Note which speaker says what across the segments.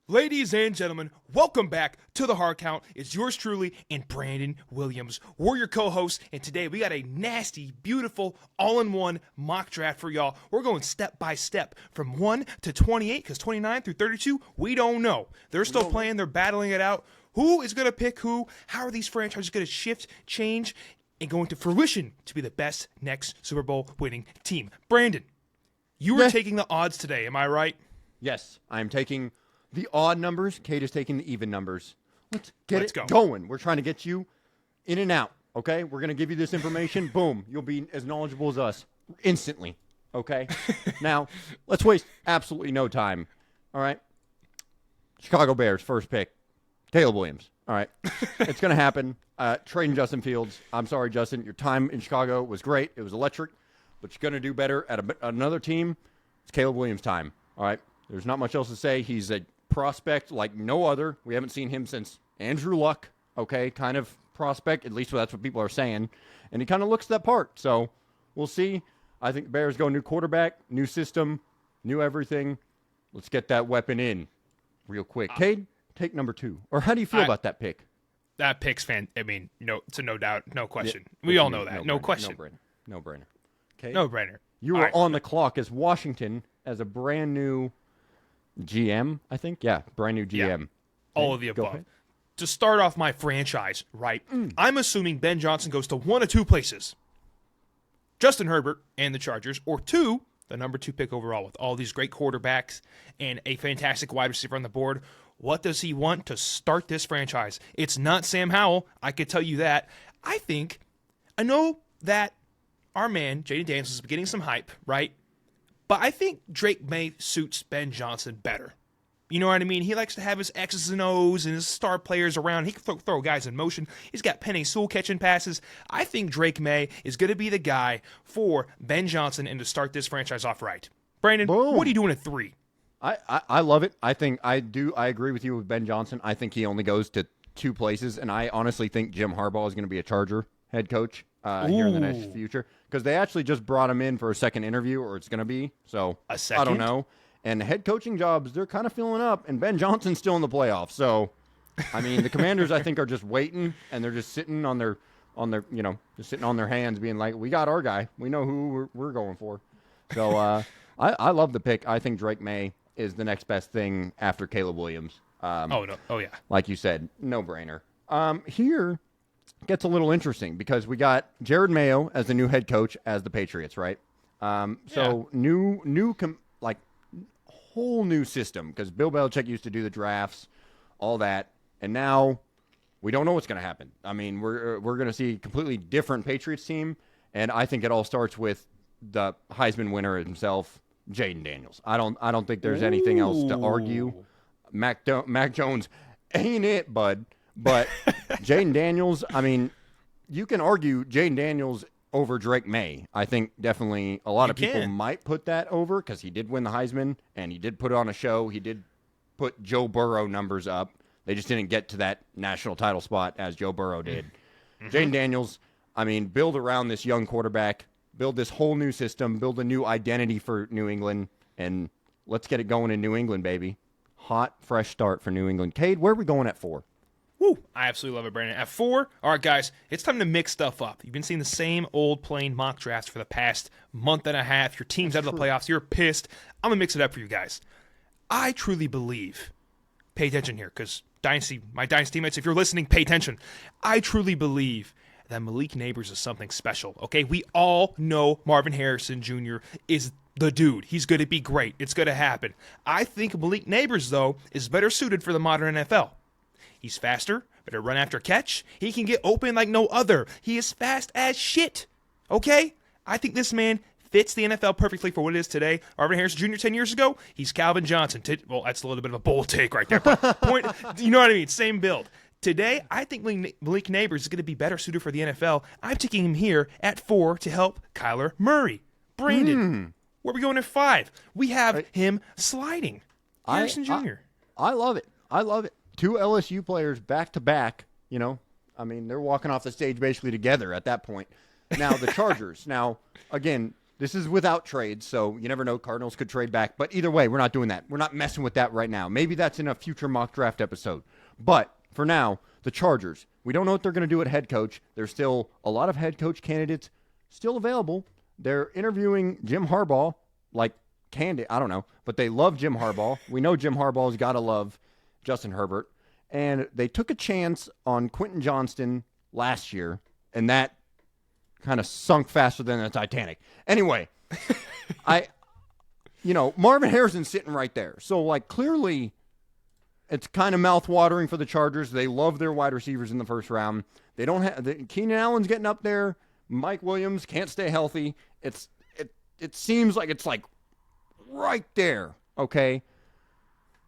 Speaker 1: Ladies and gentlemen, welcome back to the Hard Count. It's yours truly and Brandon Williams. We're your co-hosts, and today we got a nasty, beautiful, all-in-one mock draft for y'all. We're going step by step from 1 to 28, because 29 through 32, we don't know. They're still playing, they're battling it out. Who is going to pick who? How are these franchises going to shift, change, and go into fruition to be the best next Super Bowl winning team? Brandon, you were taking the odds today, am I right?
Speaker 2: Yes, I'm taking the odd numbers. Kate is taking the even numbers. Let's get it going. We're trying to get you in and out, okay? We're going to give you this information. Boom. You'll be as knowledgeable as us instantly, okay? Now, let's waste absolutely no time, all right? Chicago Bears, first pick, Caleb Williams, all right? It's going to happen. Trading Justin Fields. I'm sorry, Justin. Your time in Chicago was great. It was electric, but you're going to do better at another team. It's Caleb Williams' time, all right? There's not much else to say. He's a prospect like no other. We haven't seen him since Andrew Luck, okay, kind of prospect. At least that's what people are saying. And he kind of looks that part. So we'll see. I think the Bears go new quarterback, new system, new everything. Let's get that weapon in real quick. Cade, take number 2. Or how do you feel about that pick?
Speaker 1: That pick's it's a no doubt, no question. Yeah, we all know that. No question.
Speaker 2: No brainer. Okay.
Speaker 1: No brainer.
Speaker 2: You are on the clock as Washington as a brand new GM, I think. Yeah, brand new GM.
Speaker 1: Yeah. All of the above. To start off my franchise, right, I'm assuming Ben Johnson goes to one of two places. Justin Herbert and the Chargers, or 2, the number 2 pick overall with all these great quarterbacks and a fantastic wide receiver on the board. What does he want to start this franchise? It's not Sam Howell. I could tell you that. I know that our man, Jaden Daniels, is getting some hype, right? But I think Drake May suits Ben Johnson better. You know what I mean? He likes to have his X's and O's and his star players around. He can throw guys in motion. He's got Penei Sewell catching passes. I think Drake May is going to be the guy for Ben Johnson and to start this franchise off right. Brandon, what are you doing at 3?
Speaker 2: I love it. I agree with you with Ben Johnson. I think he only goes to 2 places, and I honestly think Jim Harbaugh is going to be a Charger head coach here in the next future, because they actually just brought him in for a second interview, or it's going to be. So
Speaker 1: a second?
Speaker 2: I don't know. And the head coaching jobs, they're kind of filling up, and Ben Johnson's still in the playoffs. So, I mean, the Commanders, I think, are just waiting, and they're just sitting on their hands, being like, "We got our guy. We know who we're going for." So, I love the pick. I think Drake May is the next best thing after Caleb Williams.
Speaker 1: Yeah.
Speaker 2: Like you said, no brainer. Here gets a little interesting because we got Jared Mayo as the new head coach as the Patriots, right? Whole new system, because Bill Belichick used to do the drafts, all that, and now we don't know what's going to happen. I mean, we're going to see a completely different Patriots team, and I think it all starts with the Heisman winner himself, Jaden Daniels. I don't think there's anything else to argue. Mac Jones ain't it, bud. But Jaden Daniels, I mean, you can argue Jaden Daniels over Drake May. I think definitely a lot of people might put that over, because he did win the Heisman, and he did put on a show. He did put Joe Burrow numbers up. They just didn't get to that national title spot as Joe Burrow did. Jaden Daniels, I mean, build around this young quarterback, build this whole new system, build a new identity for New England, and let's get it going in New England, baby. Hot, fresh start for New England. Cade, where are we going at 4?
Speaker 1: Woo, I absolutely love it, Brandon. At 4, all right, guys, it's time to mix stuff up. You've been seeing the same old plain mock drafts for the past month and a half. Your team's out of the playoffs. You're pissed. I'm going to mix it up for you guys. I truly believe, pay attention here, because my Dynasty mates, if you're listening, pay attention. I truly believe that Malik Neighbors is something special, okay? We all know Marvin Harrison Jr. is the dude. He's going to be great. It's going to happen. I think Malik Neighbors, though, is better suited for the modern NFL. He's faster, better run after catch. He can get open like no other. He is fast as shit. Okay? I think this man fits the NFL perfectly for what it is today. Marvin Harrison Jr. 10 years ago, he's Calvin Johnson. Well, that's a little bit of a bold take right there. But you know what I mean? Same build. Today, I think Malik Neighbors is going to be better suited for the NFL. I'm taking him here at 4 to help Kyler Murray. Brandon, where are we going at 5? We have him sliding. Harrison Jr.
Speaker 2: I love it. I love it. 2 LSU players back-to-back, you know. I mean, they're walking off the stage basically together at that point. Now, the Chargers. Now, again, This is without trades, so you never know. Cardinals could trade back. But either way, we're not doing that. We're not messing with that right now. Maybe that's in a future mock draft episode. But for now, the Chargers, we don't know what they're going to do at head coach. There's still a lot of head coach candidates still available. They're interviewing Jim Harbaugh, like candid. I don't know, but they love Jim Harbaugh. We know Jim Harbaugh's got to love Justin Herbert. And they took a chance on Quentin Johnston last year, and that kind of sunk faster than the Titanic. Anyway, Marvin Harrison's sitting right there. So, like, clearly it's kind of mouth-watering for the Chargers. They love their wide receivers in the first round. They don't have Keenan Allen's getting up there. Mike Williams can't stay healthy. It seems like it's like right there, okay?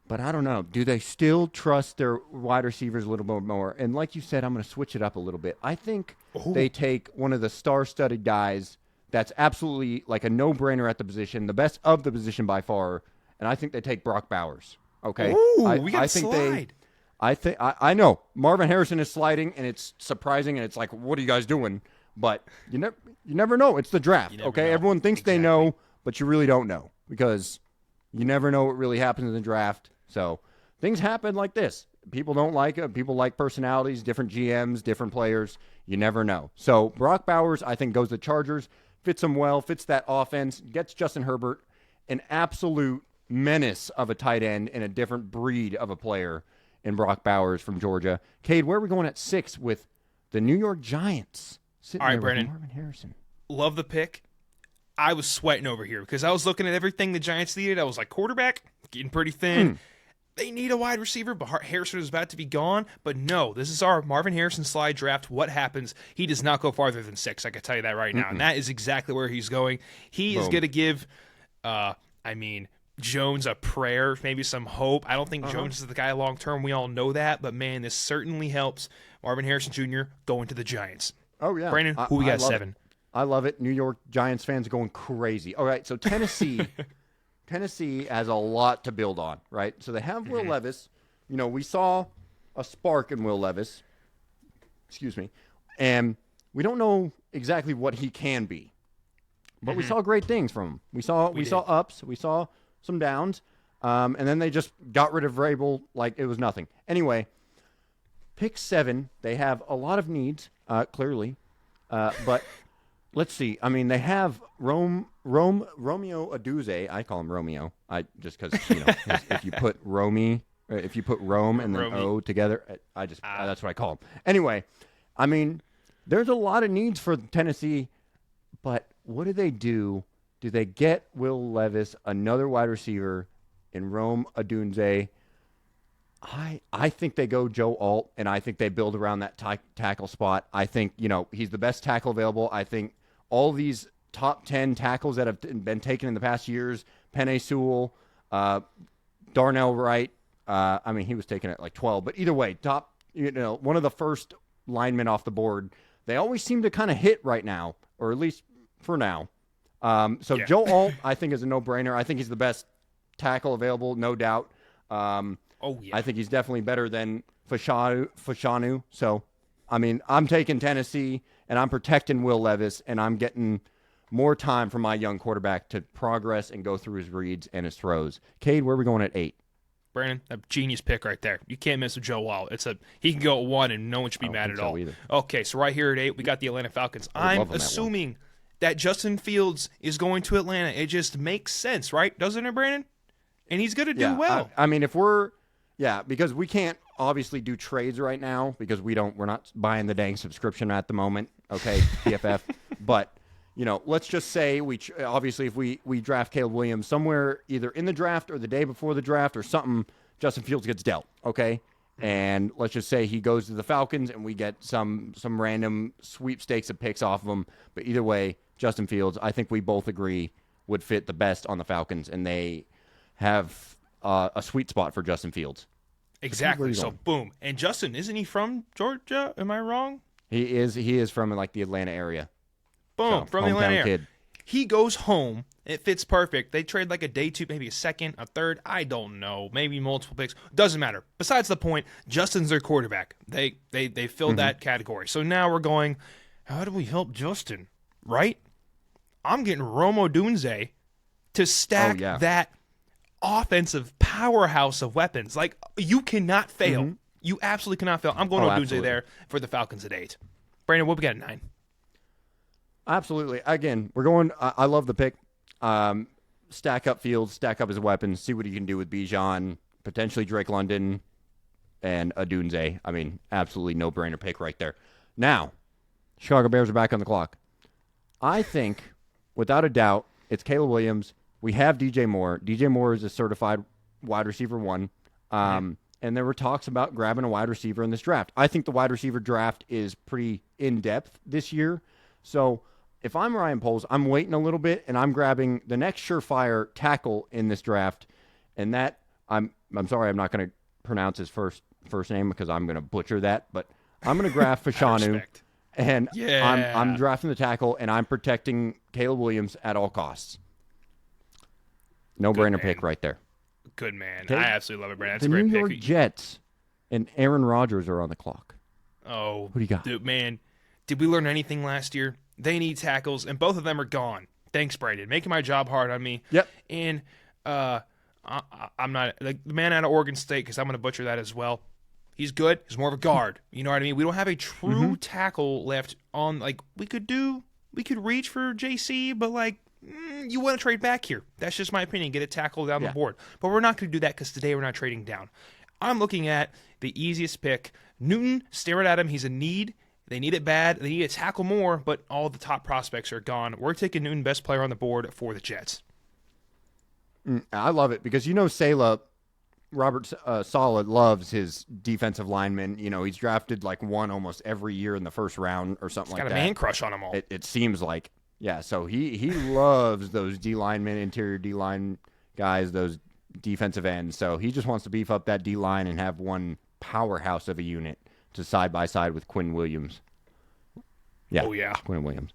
Speaker 2: But I don't know. Do they still trust their wide receivers a little bit more? And like you said, I'm going to switch it up a little bit. I think they take one of the star-studded guys that's absolutely like a no-brainer at the position, the best of the position by far, and I think they take Brock Bowers. Okay?
Speaker 1: We got to slide.
Speaker 2: I know. Marvin Harrison is sliding, and it's surprising, and it's like, what are you guys doing? But you never know. It's the draft, okay? Know. Everyone thinks they know, but you really don't know because you never know what really happens in the draft. So things happen like this. People don't like it. People like personalities, different GMs, different players. You never know. So Brock Bowers, I think, goes to the Chargers, fits them well, fits that offense, gets Justin Herbert, an absolute menace of a tight end and a different breed of a player in Brock Bowers from Georgia. Cade, where are we going at 6 with the New York Giants?
Speaker 1: All right, Brandon.
Speaker 2: Marvin Harrison.
Speaker 1: Love the pick. I was sweating over here because I was looking at everything the Giants needed. I was like, quarterback, getting pretty thin. They need a wide receiver, but Harrison is about to be gone. But no, this is our Marvin Harrison slide draft. What happens? He does not go farther than 6. I can tell you that right now. And that is exactly where he's going. He is going to give, Jones a prayer, maybe some hope. I don't think Jones is the guy long term. We all know that. But, man, this certainly helps Marvin Harrison Jr. going to the Giants.
Speaker 2: Oh, yeah.
Speaker 1: Brandon, who we got 7?
Speaker 2: I love it. New York Giants fans are going crazy. All right, so Tennessee has a lot to build on, right? So they have Will Levis. You know, we saw a spark in Will Levis. Excuse me. And we don't know exactly what he can be. But we saw great things from him. We saw ups. We saw some downs. And then they just got rid of Vrabel like it was nothing. Anyway, pick 7. They have a lot of needs, clearly. But let's see. I mean, they have Romeo Aduze. I call him Romeo. Just because if you put Rome and then O together, that's what I call him. Anyway, I mean, there's a lot of needs for Tennessee, but what do they do? Do they get Will Levis, another wide receiver, in Rome Odunze? I think they go Joe Alt, and I think they build around that tackle spot. I think, he's the best tackle available. I think all these top 10 tackles that have been taken in the past years, Penei Sewell, Darnell Wright, he was taken at like 12. But either way, one of the first linemen off the board. They always seem to kind of hit right now, or at least for now. Joe Alt, I think, is a no-brainer. I think he's the best tackle available, no doubt. I think he's definitely better than Fashanu. So, I'm taking Tennessee, and I'm protecting Will Levis, and I'm getting more time for my young quarterback to progress and go through his reads and his throws. Cade, where are we going at 8?
Speaker 1: Brandon, a genius pick right there. You can't miss with Joe Wall. He can go at 1, and no one should be mad at all. Either. Okay, so right here at 8, we got the Atlanta Falcons. I'm assuming that Justin Fields is going to Atlanta. It just makes sense, right? Doesn't it, Brandon? And he's going to do well.
Speaker 2: Because we can't obviously do trades right now because we're not buying the dang subscription at the moment. Okay, PFF. But let's just say obviously if we draft Caleb Williams somewhere either in the draft or the day before the draft or something, Justin Fields gets dealt. Okay, and let's just say he goes to the Falcons and we get some random sweepstakes of picks off of him. But either way, Justin Fields, I think we both agree, would fit the best on the Falcons, and they have a sweet spot for Justin Fields.
Speaker 1: Exactly. So boom. And Justin, isn't he from Georgia? Am I wrong?
Speaker 2: He is from like the Atlanta area.
Speaker 1: Boom, from the Atlanta area.
Speaker 2: Kid.
Speaker 1: He goes home. It fits perfect. They trade like a day 2, maybe a second, a third. I don't know. Maybe multiple picks. Doesn't matter. Besides the point, Justin's their quarterback. They filled that category. So now we're going, how do we help Justin? Right? I'm getting Rome Odunze to stack that offensive powerhouse of weapons. Like, you cannot fail. Mm-hmm. You absolutely cannot fail. I'm going Odunze there for the Falcons at 8. Brandon, what we got at 9?
Speaker 2: Absolutely. Again, we're going. I love the pick. Stack up Fields, stack up his weapons, see what he can do with Bijan, potentially Drake London, and Odunze. I mean, absolutely no-brainer pick right there. Now, Chicago Bears are back on the clock. I think, without a doubt, it's Caleb Williams. We have DJ Moore. DJ Moore is a certified wide receiver 1. And there were talks about grabbing a wide receiver in this draft. I think the wide receiver draft is pretty in-depth this year. So if I'm Ryan Poles, I'm waiting a little bit, and I'm grabbing the next surefire tackle in this draft. And that, I'm sorry, I'm not going to pronounce his first name because I'm going to butcher that, but I'm going to grab Fashanu. And I'm drafting the tackle, and I'm protecting Caleb Williams at all costs. No-brainer pick right there.
Speaker 1: Good man. I absolutely love it, Brandon. That's
Speaker 2: the
Speaker 1: a great
Speaker 2: New
Speaker 1: pick.
Speaker 2: York Jets and Aaron Rodgers are on the clock.
Speaker 1: Oh,
Speaker 2: what do you got?
Speaker 1: Dude, man, did we learn anything last year? They need tackles, and both of them are gone. Thanks, Brandon. Making my job hard on me.
Speaker 2: Yep.
Speaker 1: And I'm not like the man out of Oregon State, because I'm going to butcher that as well. He's good. He's more of a guard. You know what I mean? We don't have a true tackle left on. Like, we could reach for JC, but like, you want to trade back here. That's just my opinion. Get a tackle down the board. But we're not going to do that because today we're not trading down. I'm looking at the easiest pick. Newton, staring at him. He's a need. They need it bad. They need to tackle more, but all the top prospects are gone. We're taking Newton, best player on the board for the Jets.
Speaker 2: I love it because, Robert Saleh loves his defensive linemen. He's drafted like one almost every year in the first round or something like that.
Speaker 1: Got a man crush on them all.
Speaker 2: It seems like. Yeah, so he loves those D linemen, interior D line guys, those defensive ends. So he just wants to beef up that D line and have one powerhouse of a unit to side by side with Quinn Williams. Yeah.
Speaker 1: Oh yeah,
Speaker 2: Quinn Williams.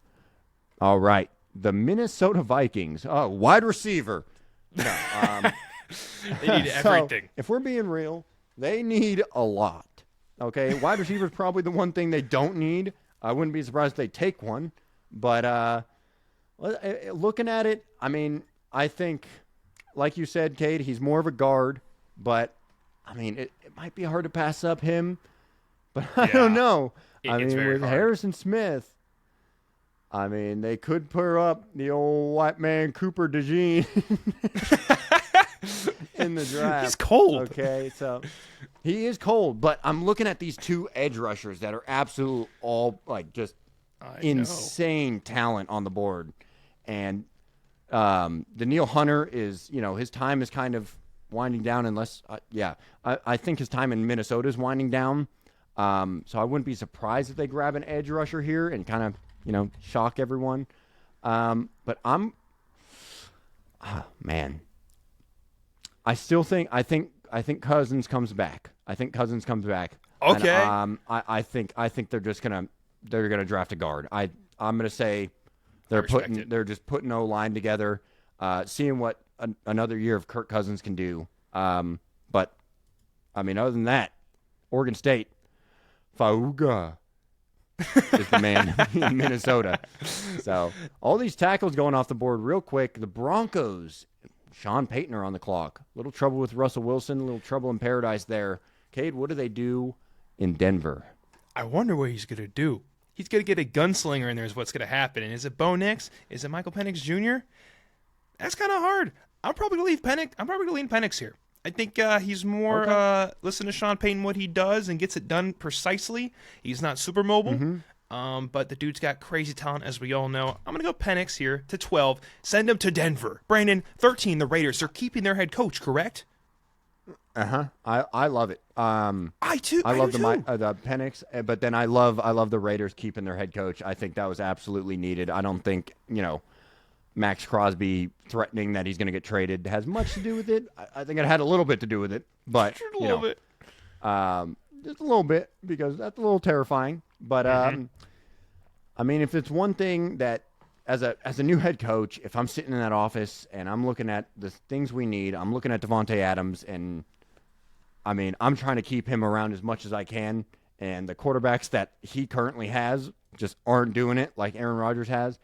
Speaker 2: All right, the Minnesota Vikings. Oh, wide receiver. No,
Speaker 1: they need everything.
Speaker 2: So, if we're being real, they need a lot. Okay, wide receiver is probably the one thing they don't need. I wouldn't be surprised if they take one. But looking at it, I mean, I think, like you said, Cade, he's more of a guard. But, I mean, it might be hard to pass up him. But I don't know. With hard. Harrison Smith, I mean, they could pair up the old white man Cooper DeJean in the draft.
Speaker 1: He's cold.
Speaker 2: Okay, so he is cold. But I'm looking at these two edge rushers that are absolute just insane talent on the board. And Daniil Hunter is, his time is kind of winding down unless, I think his time in Minnesota is winding down. So I wouldn't be surprised if they grab an edge rusher here and kind of, shock everyone. But I still think, I think Cousins comes back.
Speaker 1: Okay.
Speaker 2: And, I think they're just they're gonna draft a guard. I'm gonna say they're just putting O-line together, seeing what another year of Kirk Cousins can do. But I mean, other than that, Oregon State, Fauga is the man in Minnesota. So all these tackles going off the board real quick. The Broncos, Sean Payton are on the clock. Little trouble with Russell Wilson. A little trouble in paradise there. Cade, what do they do in Denver?
Speaker 1: I wonder what he's gonna do. He's going to get a gunslinger in there is what's going to happen. And is it Bo Nix? Is it Michael Penix Jr.? That's kind of hard. I'm probably going to lean Penix here. I think he's more listen to Sean Payton, what he does, and gets it done precisely. He's not super mobile, but the dude's got crazy talent, as we all know. I'm going to go Penix here to 12. Send him to Denver. Brandon, 13, the Raiders. They're keeping their head coach, correct?
Speaker 2: I love it.
Speaker 1: I too.
Speaker 2: I love the Penix, but then I love the Raiders keeping their head coach. I think that was absolutely needed. I don't think Max Crosby threatening that he's going to get traded has much to do with it. I think it had a little bit to do with it, but just a little bit because that's a little terrifying. But I mean, if it's one thing that as a new head coach, if I'm sitting in that office and I'm looking at the things we need, I'm looking at Devontae Adams, and I mean, I'm trying to keep him around as much as I can, and the quarterbacks that he currently has just aren't doing it like Aaron Rodgers has.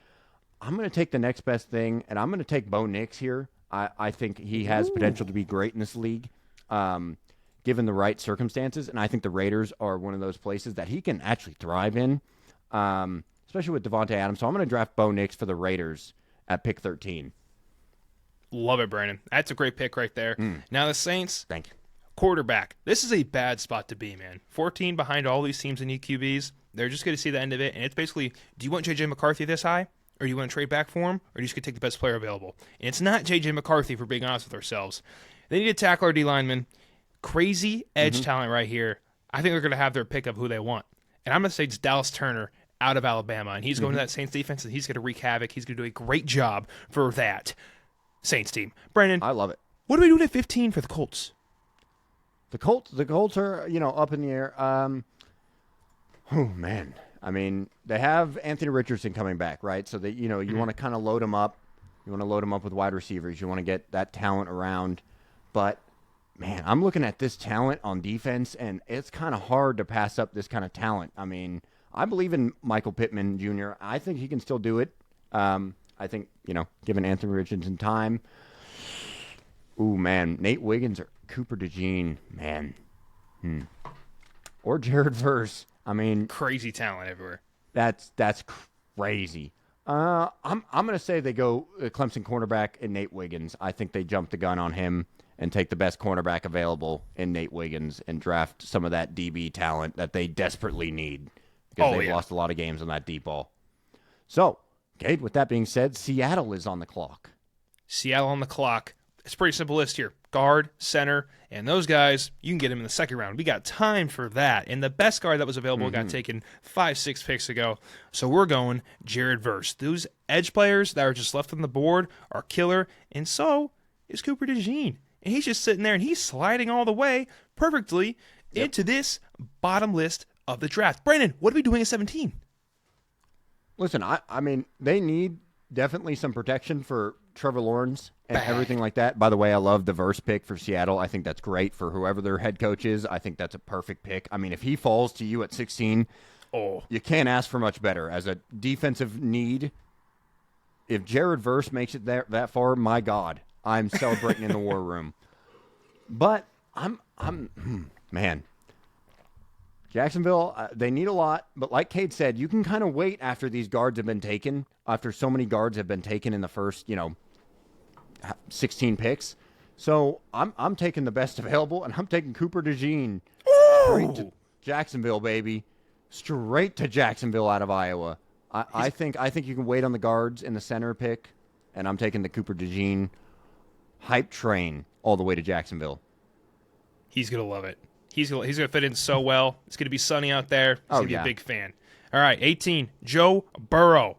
Speaker 2: I'm going to take the next best thing, and I'm going to take Bo Nix here. I think he has potential to be great in this league, given the right circumstances. And I think the Raiders are one of those places that he can actually thrive in, especially with Devontae Adams. So I'm going to draft Bo Nix for the Raiders at pick 13.
Speaker 1: Love it, Brandon. That's a great pick right there. Now the Saints.
Speaker 2: Thank you.
Speaker 1: Quarterback. This is a bad spot to be, man. 14 behind all these teams in EQBs. They're just going to see the end of it. And it's basically, do you want J.J. McCarthy this high? Or do you want to trade back for him? Or do you just going to take the best player available? And it's not J.J. McCarthy, if we're being honest with ourselves. They need a tackler or D-lineman. Crazy edge talent right here. I think they're going to have their pick of who they want. And I'm going to say it's Dallas Turner out of Alabama. And he's going to that Saints defense, and he's going to wreak havoc. He's going to do a great job for that Saints team. Brandon.
Speaker 2: I love it.
Speaker 1: What are we doing at 15 for the Colts?
Speaker 2: The Colts are, up in the air. Oh, man. I mean, they have Anthony Richardson coming back, right? So that, you want to kind of load him up. You want to load him up with wide receivers. You want to get that talent around. But, man, I'm looking at this talent on defense, and it's kind of hard to pass up this kind of talent. I mean, I believe in Michael Pittman Jr. I think he can still do it. I think, given Anthony Richardson time. Ooh, man, Nate Wiggins or Cooper DeJean, man. Or Jared Verse. I mean,
Speaker 1: crazy talent everywhere.
Speaker 2: That's crazy. I'm going to say they go Clemson cornerback and Nate Wiggins. I think they jump the gun on him and take the best cornerback available in Nate Wiggins and draft some of that DB talent that they desperately need because they've lost a lot of games on that deep ball. So, Gabe, with that being said, Seattle is on the clock.
Speaker 1: Seattle on the clock. It's a pretty simple list here. Guard, center, and those guys, you can get them in the second round. We got time for that. And the best guard that was available got taken 5-6 picks ago. So we're going Jared Verse. Those edge players that are just left on the board are killer, and so is Cooper DeJean. And he's just sitting there, and he's sliding all the way perfectly into this bottom list of the draft. Brandon, what are we doing at 17?
Speaker 2: Listen, I mean, they need definitely some protection for Trevor Lawrence and everything like that. By the way, I love the Verse pick for Seattle. I think that's great for whoever their head coach is. I think that's a perfect pick. I mean, if he falls to you at 16, you can't ask for much better. As a defensive need, if Jared Verse makes it that far, my God, I'm celebrating in the war room. But man, Jacksonville, they need a lot. But like Cade said, you can kind of wait after these guards have been taken, after so many guards have been taken in the first, 16 picks. So I'm taking the best available, and I'm taking Cooper DeJean straight to Jacksonville, baby. Straight to Jacksonville out of Iowa. I think you can wait on the guards in the center pick, and I'm taking the Cooper DeJean hype train all the way to Jacksonville.
Speaker 1: He's going to love it. He's going to fit in so well. It's going to be sunny out there. He's going to be a big fan. All right, 18, Joe Burrow.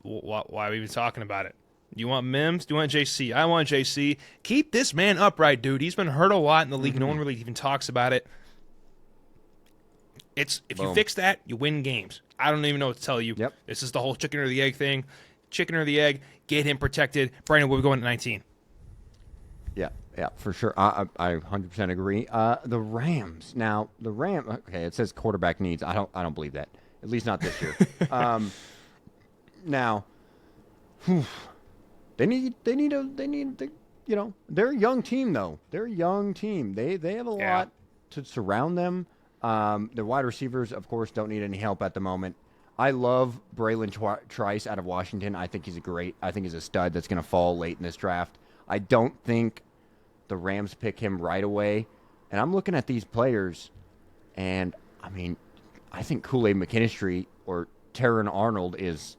Speaker 1: Why are we even talking about it? Do you want Mims? Do you want JC? I want JC. Keep this man upright, dude. He's been hurt a lot in the league. No one really even talks about it. If you fix that, you win games. I don't even know what to tell you.
Speaker 2: Yep.
Speaker 1: This is the whole chicken or the egg thing. Chicken or the egg, get him protected. Brandon, we're going at 19.
Speaker 2: Yeah, for sure. I 100% agree. The Rams. Now, okay, it says quarterback needs. I don't believe that. At least not this year. Now, they're a young team though. They're a young team. They have a lot to surround them. The wide receivers, of course, don't need any help at the moment. I love Braylon Trice out of Washington. I think he's a stud that's going to fall late in this draft. I don't think the Rams pick him right away. And I'm looking at these players, and, I mean, I think Kool-Aid McKinstry or Terran Arnold is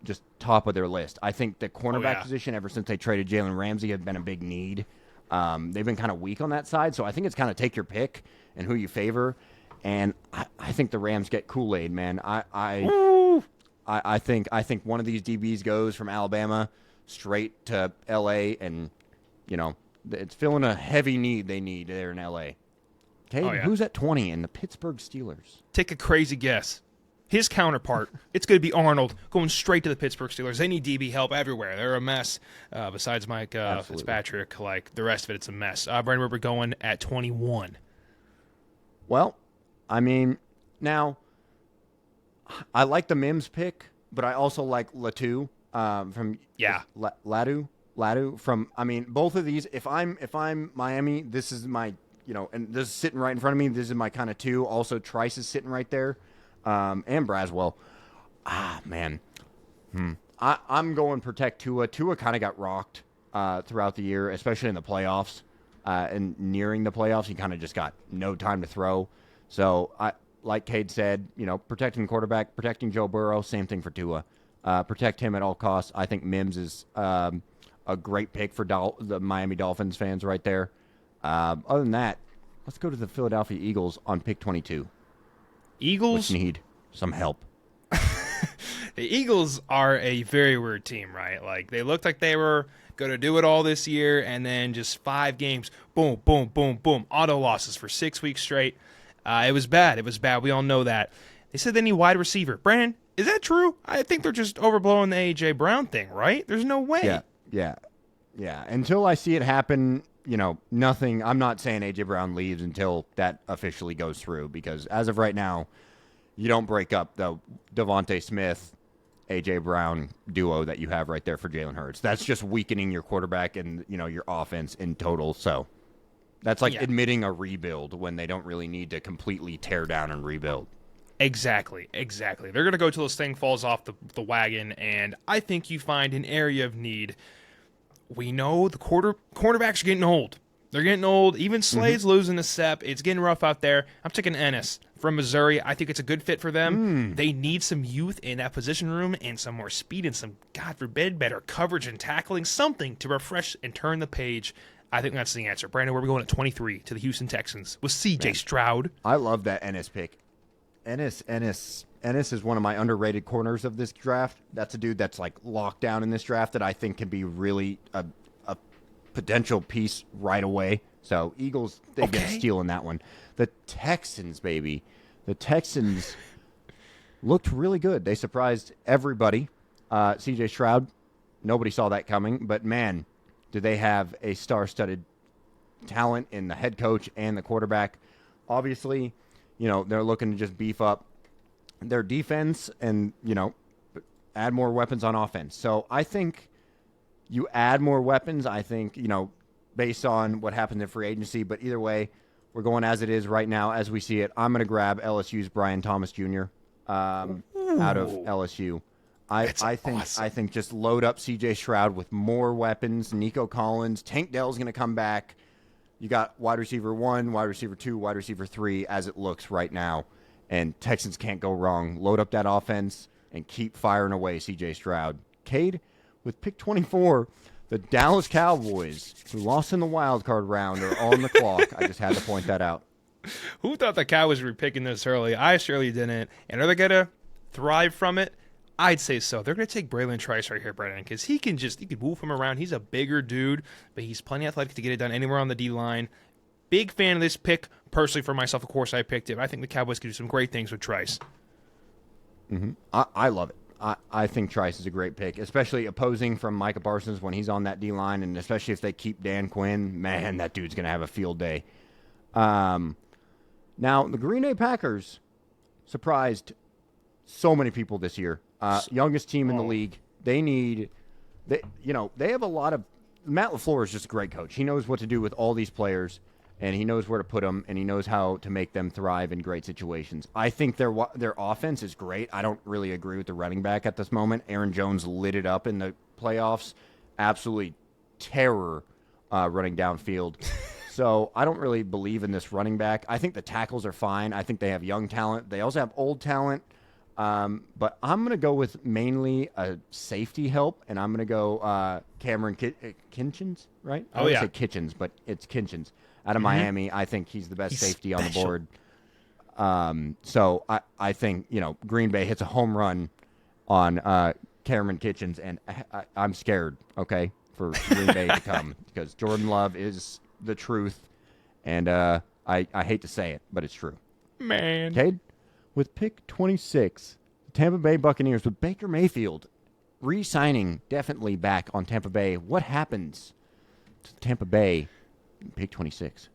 Speaker 2: just top of their list. I think the cornerback position, ever since they traded Jalen Ramsey, have been a big need. They've been kind of weak on that side, so I think it's kind of take your pick and who you favor. And I think the Rams get Kool-Aid, man. I think one of these DBs goes from Alabama straight to L.A. and, it's filling a heavy need they need there in L.A. Okay, who's at 20 in the Pittsburgh Steelers?
Speaker 1: Take a crazy guess. His counterpart, it's going to be Arnold, going straight to the Pittsburgh Steelers. They need DB help everywhere. They're a mess. Besides Mike Fitzpatrick, like the rest of it, it's a mess. Brandon, where we're going at 21.
Speaker 2: Well, I mean, now, I like the Mims pick, but I also like Latu. from Ladu from. I mean, both of these. If I'm Miami, this is my and this is sitting right in front of me. This is my kind of 2. Also, Trice is sitting right there, and Braswell. Man, I'm going protect Tua. Tua kind of got rocked throughout the year, especially in the playoffs. And nearing the playoffs, he kind of just got no time to throw. So, like Cade said, protecting the quarterback, protecting Joe Burrow, same thing for Tua. Protect him at all costs. I think Mims is a great pick for the Miami Dolphins fans right there. Other than that, let's go to the Philadelphia Eagles on pick 22.
Speaker 1: Eagles?
Speaker 2: Which need some help.
Speaker 1: The Eagles are a very weird team, right? Like, they looked like they were going to do it all this year, and then just 5 games, boom, boom, boom, boom, auto losses for 6 weeks straight. It was bad. It was bad. We all know that. They said they need wide receiver. Brandon, is that true? I think they're just overblowing the A.J. Brown thing, right? There's no way.
Speaker 2: Yeah. Until I see it happen, nothing. I'm not saying A.J. Brown leaves until that officially goes through, because as of right now, you don't break up the Devontae Smith, A.J. Brown duo that you have right there for Jalen Hurts. That's just weakening your quarterback and, your offense in total. So that's like admitting a rebuild when they don't really need to completely tear down and rebuild. Exactly.
Speaker 1: They're going to go till this thing falls off the wagon, and I think you find an area of need. We know the cornerbacks are getting old. They're getting old. Even Slade's losing a step. It's getting rough out there. I'm taking Ennis from Missouri. I think it's a good fit for them. They need some youth in that position room and some more speed and some, God forbid, better coverage and tackling, something to refresh and turn the page. I think that's the answer. Brandon, where are we going at 23 to the Houston Texans with C.J. Stroud?
Speaker 2: I love that Ennis pick. Ennis is one of my underrated corners of this draft. That's a dude that's like locked down in this draft that I think can be really a potential piece right away. So Eagles, they get a steal in that one. The Texans, baby. The Texans looked really good. They surprised everybody. C.J. Stroud, nobody saw that coming. But, man, do they have a star-studded talent in the head coach and the quarterback. Obviously, they're looking to just beef up their defense and, add more weapons on offense. So I think you add more weapons, I think, based on what happened in free agency. But either way, we're going as it is right now as we see it. I'm going to grab LSU's Brian Thomas Jr. Out of LSU. I think just load up C.J. Stroud with more weapons. Nico Collins. Tank Dell's going to come back. You got wide receiver 1, wide receiver 2, wide receiver 3 as it looks right now. And Texans can't go wrong. Load up that offense and keep firing away C.J. Stroud. Cade, with pick 24, the Dallas Cowboys, who lost in the wild card round, are on the clock. I just had to point that out.
Speaker 1: Who thought the Cowboys were picking this early? I surely didn't. And are they going to thrive from it? I'd say so. They're going to take Braylon Trice right here, Brennan, because he can move him around. He's a bigger dude, but he's plenty athletic to get it done anywhere on the D-line. Big fan of this pick. Personally, for myself, of course, I picked it. I think the Cowboys can do some great things with Trice.
Speaker 2: I love it. I think Trice is a great pick, especially opposing from Micah Parsons when he's on that D-line, and especially if they keep Dan Quinn. Man, that dude's going to have a field day. Now, the Green Bay Packers surprised so many people this year. Youngest team in the league. They have a lot of – Matt LaFleur is just a great coach. He knows what to do with all these players, and he knows where to put them, and he knows how to make them thrive in great situations. I think their offense is great. I don't really agree with the running back at this moment. Aaron Jones lit it up in the playoffs. Absolutely terror running downfield. So I don't really believe in this running back. I think the tackles are fine. I think they have young talent. They also have old talent. But I'm going to go with mainly a safety help, and I'm going to go Cameron Kinchins, right? I would say Kitchens, but it's Kinchins out of Miami. I think he's the best safety on the board. So I think, Green Bay hits a home run on Cameron Kitchens, and I'm scared, for Green Bay to come because Jordan Love is the truth, and I hate to say it, but it's true.
Speaker 1: Man.
Speaker 2: Cade? With pick 26, the Tampa Bay Buccaneers with Baker Mayfield re-signing definitely back on Tampa Bay. What happens to Tampa Bay in pick 26?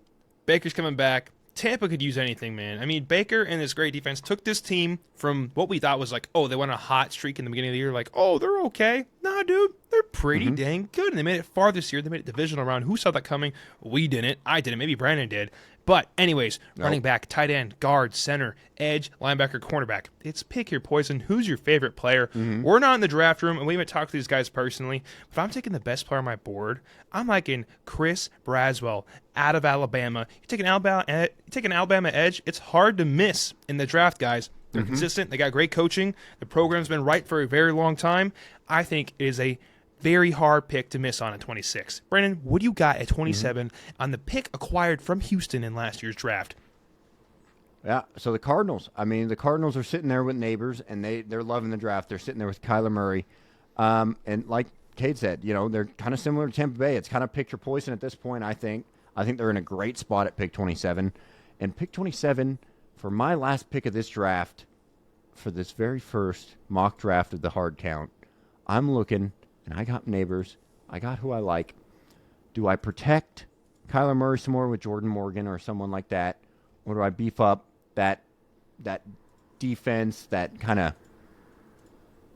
Speaker 1: Baker's coming back. Tampa could use anything, man. I mean, Baker and this great defense took this team from what we thought was like, oh, they went on a hot streak in the beginning of the year. Like, oh, they're okay. Nah, dude, they're pretty dang good. And they made it far this year. They made it divisional round. Who saw that coming? We didn't. I didn't. Maybe Brandon did. But anyways, running back, tight end, guard, center, edge, linebacker, cornerback. It's pick your poison. Who's your favorite player? We're not in the draft room, and we haven't talked to these guys personally. But if I'm taking the best player on my board, I'm liking Chris Braswell out of Alabama. You take an Alabama edge, it's hard to miss in the draft, guys. They're consistent. They got great coaching. The program's been right for a very long time. I think it is a very hard pick to miss on at 26. Brandon, what do you got at 27 on the pick acquired from Houston in last year's draft?
Speaker 2: Yeah, so the Cardinals. I mean, the Cardinals are sitting there with neighbors, and they're loving the draft. They're sitting there with Kyler Murray. And like Cade said, they're kind of similar to Tampa Bay. It's kind of pick your poison at this point, I think. I think they're in a great spot at pick 27. And pick 27, for my last pick of this draft, for this very first mock draft of the hard count, I'm looking, and I got neighbors. I got who I like. Do I protect Kyler Murray some more with Jordan Morgan or someone like that? Or do I beef up that defense, that kind of,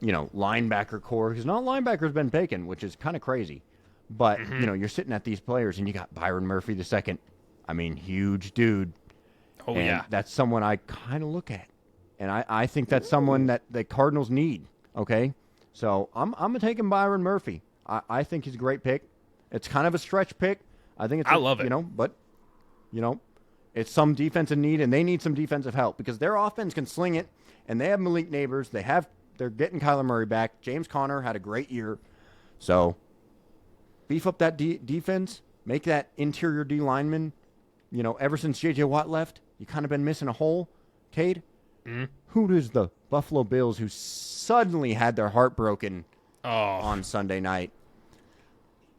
Speaker 2: linebacker core? Because not linebacker's been taken, which is kind of crazy. But, you're sitting at these players, and you got Byron Murphy the second. I mean, huge dude.
Speaker 1: Oh,
Speaker 2: and
Speaker 1: yeah.
Speaker 2: That's someone I kind of look at. And I think that's someone that the Cardinals need, okay? So I'm taking Byron Murphy. I think he's a great pick. It's kind of a stretch pick. I love it. But, it's some defensive need, and they need some defensive help because their offense can sling it, and they have Malik Neighbors. They're getting Kyler Murray back. James Conner had a great year. So beef up that defense, make that interior D lineman. Ever since J.J. Watt left, you kind of been missing a hole. Cade, who does the Buffalo Bills, who suddenly had their heart broken on Sunday night,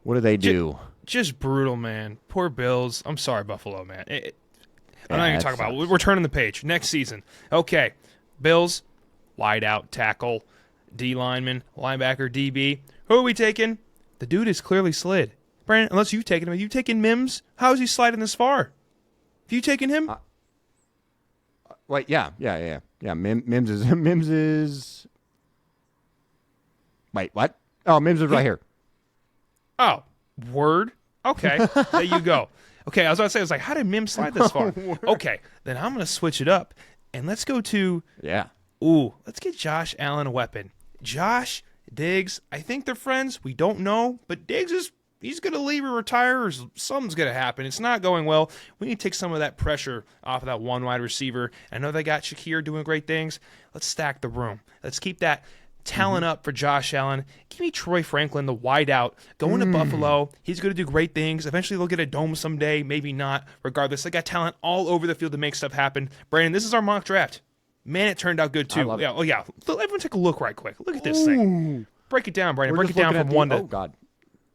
Speaker 2: what do they do?
Speaker 1: Just brutal, man. Poor Bills. I'm sorry, Buffalo, man. I'm not even talking about it. We're turning the page. Next season. Okay. Bills, wide out tackle, D lineman, linebacker, DB. Who are we taking? The dude is clearly slid. Brandon, unless you've taken him. Have you taken Mims? How is he sliding this far? Have you taken him?
Speaker 2: Wait, yeah. Mims is. Wait, what? Oh, Mims is right here.
Speaker 1: Oh, word? Okay, there you go. Okay, I was about to say, I was like, how did Mims slide this far? Okay, then I'm going to switch it up, and let's go to...
Speaker 2: Yeah.
Speaker 1: Let's get Josh Allen a weapon. Josh, Diggs, I think they're friends. We don't know, but Diggs he's going to leave or retire, or something's going to happen. It's not going well. We need to take some of that pressure off of that one wide receiver. I know they got Shakir doing great things. Let's stack the room. Let's keep that talent up for Josh Allen. Give me Troy Franklin, the wideout, going to Buffalo. He's going to do great things. Eventually, they'll get a dome someday. Maybe not. Regardless, they got talent all over the field to make stuff happen. Brandon, this is our mock draft. Man, it turned out good, too. Yeah. Oh, yeah. Everyone take a look right quick. Look at this thing. Break it down, Brandon. Break it down from 1 to...
Speaker 2: Oh, God.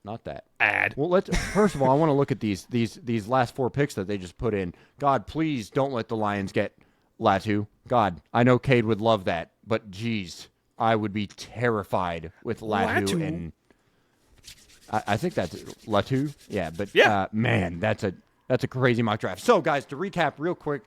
Speaker 2: Not that.
Speaker 1: Add.
Speaker 2: Well, first of all, I want to look at these last 4 picks that they just put in. God, please don't let the Lions get Latu. God, I know Cade would love that, but geez, I would be terrified with Latu. And I think that's Latu. Yeah, but man, that's a crazy mock draft. So, guys, to recap real quick,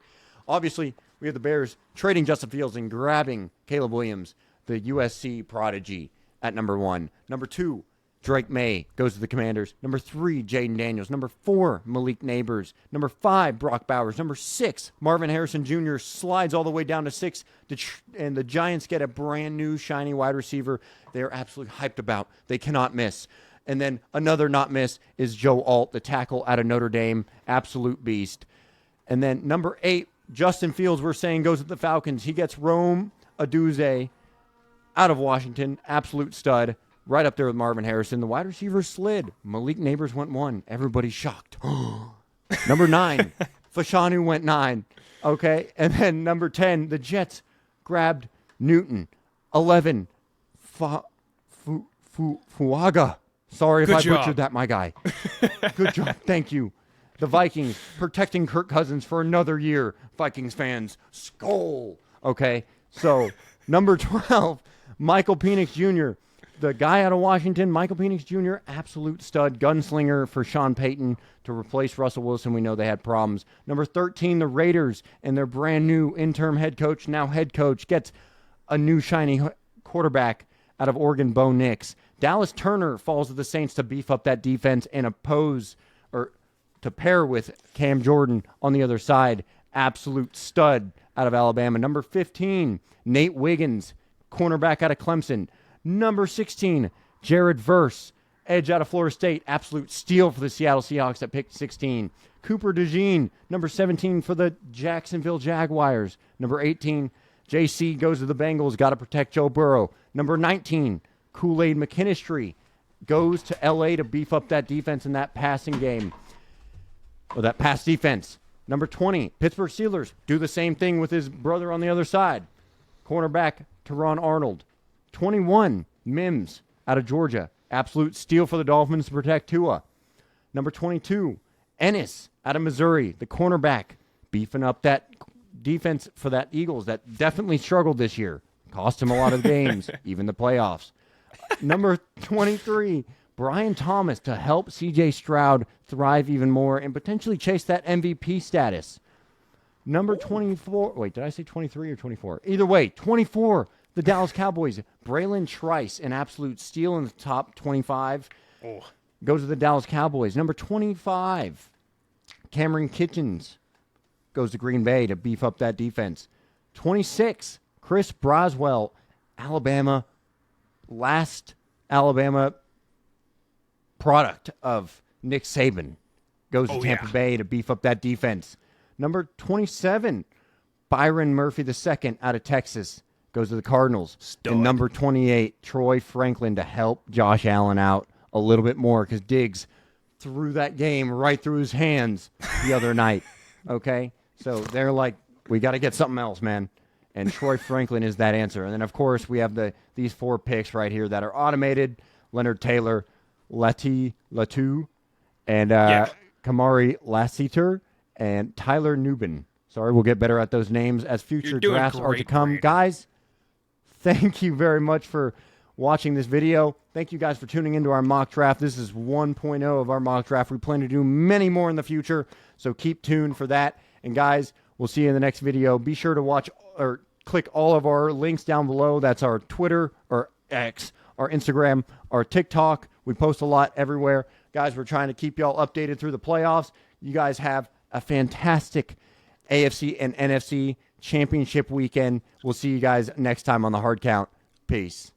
Speaker 2: obviously we have the Bears trading Justin Fields and grabbing Caleb Williams, the USC prodigy, at number 1. Number 2. Drake May goes to the Commanders. Number 3, Jaden Daniels. Number 4, Malik Neighbors. Number 5, Brock Bowers. Number 6, Marvin Harrison Jr. slides all the way down to 6. And the Giants get a brand new shiny wide receiver they're absolutely hyped about. They cannot miss. And then another not miss is Joe Alt, the tackle out of Notre Dame. Absolute beast. And then number 8, Justin Fields, we're saying, goes to the Falcons. He gets Rome Odunze out of Washington. Absolute stud. Right up there with Marvin Harrison. The wide receiver slid. Malik Neighbors went 1. Everybody's shocked. Number 9, Fashanu went 9. Okay. And then number 10, the Jets grabbed Newton. 11, Fuaga. Sorry if I butchered that, my guy. Good job. Thank you. The Vikings protecting Kirk Cousins for another year. Vikings fans, skol. Okay. So, number 12, Michael Penix Jr. The guy out of Washington, Michael Penix Jr., absolute stud, gunslinger for Sean Payton to replace Russell Wilson. We know they had problems. Number 13, the Raiders, and their brand new interim head coach, now head coach, gets a new shiny quarterback out of Oregon, Bo Nix. Dallas Turner falls to the Saints to beef up that defense and to pair with Cam Jordan on the other side. Absolute stud out of Alabama. Number 15, Nate Wiggins, cornerback out of Clemson. Number 16, Jared Verse, edge out of Florida State. Absolute steal for the Seattle Seahawks at pick 16. Cooper DeJean, number 17 for the Jacksonville Jaguars. Number 18, JC goes to the Bengals. Got to protect Joe Burrow. Number 19, Kool-Aid McKinstry goes to L.A. to beef up that defense in that passing game. Or that pass defense. Number 20, Pittsburgh Steelers do the same thing with his brother on the other side. Cornerback Teron Arnold. 21, Mims out of Georgia. Absolute steal for the Dolphins to protect Tua. Number 22, Ennis out of Missouri, the cornerback, beefing up that defense for that Eagles that definitely struggled this year. Cost him a lot of games, even the playoffs. Number 23, Brian Thomas to help C.J. Stroud thrive even more and potentially chase that MVP status. Number 24, wait, did I say 23 or 24? Either way, 24, the Dallas Cowboys. Braylon Trice, an absolute steal in the top 25. Goes to the Dallas Cowboys. Number 25, Cameron Kitchens goes to Green Bay to beef up that defense. 26, Chris Braswell, Alabama. Last Alabama product of Nick Saban goes to Tampa Bay to beef up that defense. Number 27, Byron Murphy II out of Texas goes to the Cardinals.
Speaker 1: Stud.
Speaker 2: And number 28, Troy Franklin to help Josh Allen out a little bit more because Diggs threw that game right through his hands the other night. Okay? So they're like, we got to get something else, man. And Troy Franklin is that answer. And then, of course, we have these 4 picks right here that are automated. Leonard Taylor, Latu, and Kamari Lassiter, and Tyler Nubin. Sorry, we'll get better at those names as future drafts are to come.
Speaker 1: Brandon.
Speaker 2: Guys, thank you very much for watching this video. Thank you guys for tuning into our mock draft. This is 1.0 of our mock draft. We plan to do many more in the future, so keep tuned for that. And guys, we'll see you in the next video. Be sure to watch or click all of our links down below. That's our Twitter or X, our Instagram, our TikTok. We post a lot everywhere. Guys, we're trying to keep y'all updated through the playoffs. You guys have a fantastic AFC and NFC championship weekend. We'll see you guys next time on the Hard Count. Peace.